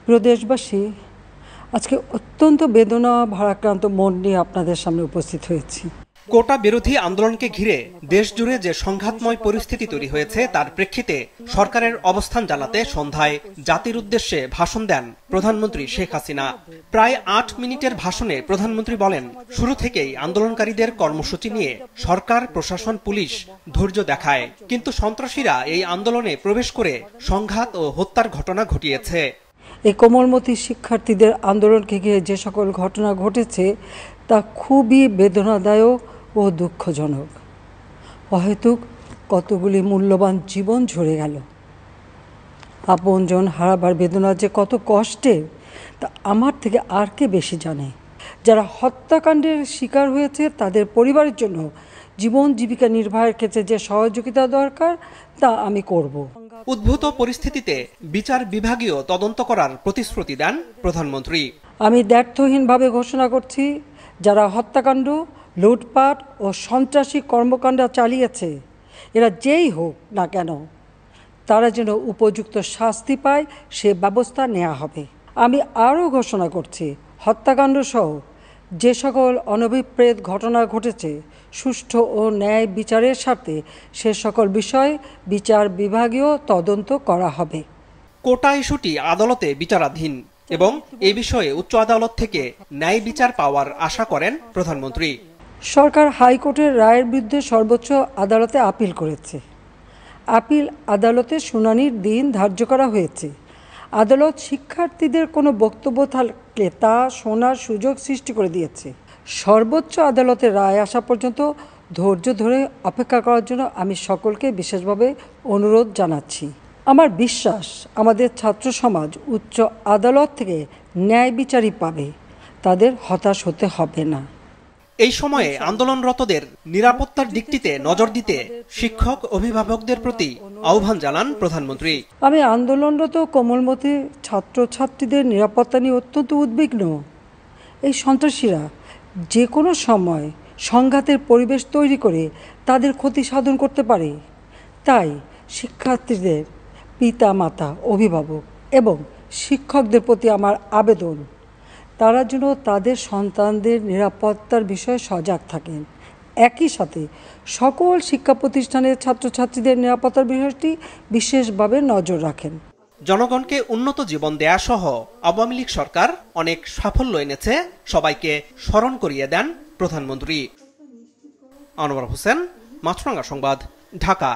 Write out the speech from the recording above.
প্রিয় দেশবাসী, আজকে অত্যন্ত বেদনা ভারাক্রান্ত মন নিয়ে আপনাদের সামনে উপস্থিত হয়েছি। কোটা বিরোধী আন্দোলনকে ঘিরে দেশজুড়ে যে সংঘাতময় পরিস্থিতি তৈরি হয়েছে তার প্রেক্ষিতে সরকারের অবস্থান জানাতে সন্ধ্যায় জাতির উদ্দেশ্যে ভাষণ দেন প্রধানমন্ত্রী শেখ হাসিনা। প্রায় ৮ মিনিটের ভাষণে প্রধানমন্ত্রী বলেন, শুরু থেকেই আন্দোলনকারীদের কর্মসূচি নিয়ে সরকার, প্রশাসন, পুলিশ ধৈর্য দেখায়, কিন্তু সন্ত্রাসীরা এই আন্দোলনে প্রবেশ করে সংঘাত ও হত্যার ঘটনা ঘটিয়েছে। এই কোমলমতি শিক্ষার্থীদের আন্দোলনকে ঘিরে যে সকল ঘটনা ঘটেছে তা খুবই বেদনাদায়ক ও দুঃখজনক। অহেতুক কতগুলি মূল্যবান জীবন ঝরে গেল। আপনজন হারাবার বেদনা যে কত কষ্টের তা আমার থেকে আর কে বেশি জানে। যারা হত্যাকাণ্ডের শিকার হয়েছে তাদের পরিবারের জন্য জীবন জীবিকা নির্বাহের ক্ষেত্রে যে সহযোগিতা দরকার তা আমি করব। উদ্ভূত পরিস্থিতিতে বিচার বিভাগীয় তদন্ত করার প্রতিশ্রুতি দেন প্রধানমন্ত্রী। আমি দ্ব্যর্থহীনভাবে ঘোষণা করছি, যারা হত্যাকাণ্ড, লুটপাট ও সন্ত্রাসী কর্মকাণ্ড চালিয়েছে, এরা যেই হোক না কেন, তারা যেন উপযুক্ত শাস্তি পায় সে ব্যবস্থা নেওয়া হবে। আমি আরও ঘোষণা করছি, হত্যাকাণ্ড সহ যে সকল অনভিপ্রেত ঘটনা ঘটেছে সুষ্ঠু ও ন্যায় বিচারের স্বার্থে সে সকল বিষয়ে বিচার বিভাগীয় তদন্ত করা হবে। কোটা ইস্যুটি আদালতে বিচারাধীন এবং এ বিষয়ে উচ্চ আদালত থেকে ন্যায় বিচার পাওয়ার আশা করেন প্রধানমন্ত্রী। সরকার হাইকোর্টের রায়ের বিরুদ্ধে সর্বোচ্চ আদালতে আপিল করেছে। আপিল আদালতে শুনানির দিন ধার্য করা হয়েছে। আদালত শিক্ষার্থীদের কোনো বক্তব্য থাকলে তা শোনার সুযোগ সৃষ্টি করে দিয়েছে। সর্বোচ্চ আদালতের রায় আসা পর্যন্ত ধৈর্য ধরে অপেক্ষা করার জন্য আমি সকলকে বিশেষভাবে অনুরোধ জানাচ্ছি। আমার বিশ্বাস, আমাদের ছাত্র সমাজ উচ্চ আদালত থেকে ন্যায় বিচারই পাবে, তাদের হতাশ হতে হবে না। এই সময়ে আন্দোলনরতদের নিরাপত্তার দিকটিতে নজর দিতে শিক্ষক, অভিভাবকদের প্রতি আহ্বান জানান প্রধানমন্ত্রী। আমি আন্দোলনরত কোমলমতি ছাত্রছাত্রীদের নিরাপত্তা নিয়ে অত্যন্ত উদ্বিগ্ন। এই সন্ত্রাসীরা যে কোনো সময় সংঘাতের পরিবেশ তৈরি করে তাদের ক্ষতি সাধন করতে পারে। তাই শিক্ষার্থীদের পিতা মাতা, অভিভাবক এবং শিক্ষকদের প্রতি আমার আবেদন, তারা যেন তাদের সন্তানদের নিরাপত্তার বিষয়ে সজাগ থাকেন। একই সাথে সকল শিক্ষা প্রতিষ্ঠানের ছাত্রছাত্রীদের নিরাপত্তার বিষয়টি বিশেষভাবে নজর রাখেন। জনগণকে উন্নত জীবন দেয়া সহ আওয়ামী লীগ সরকার অনেক সাফল্য এনেছে, সবাইকে স্মরণ করিয়ে দেন প্রধানমন্ত্রী। আনোয়ার হোসেন, মাছরাঙা সংবাদ, ঢাকা।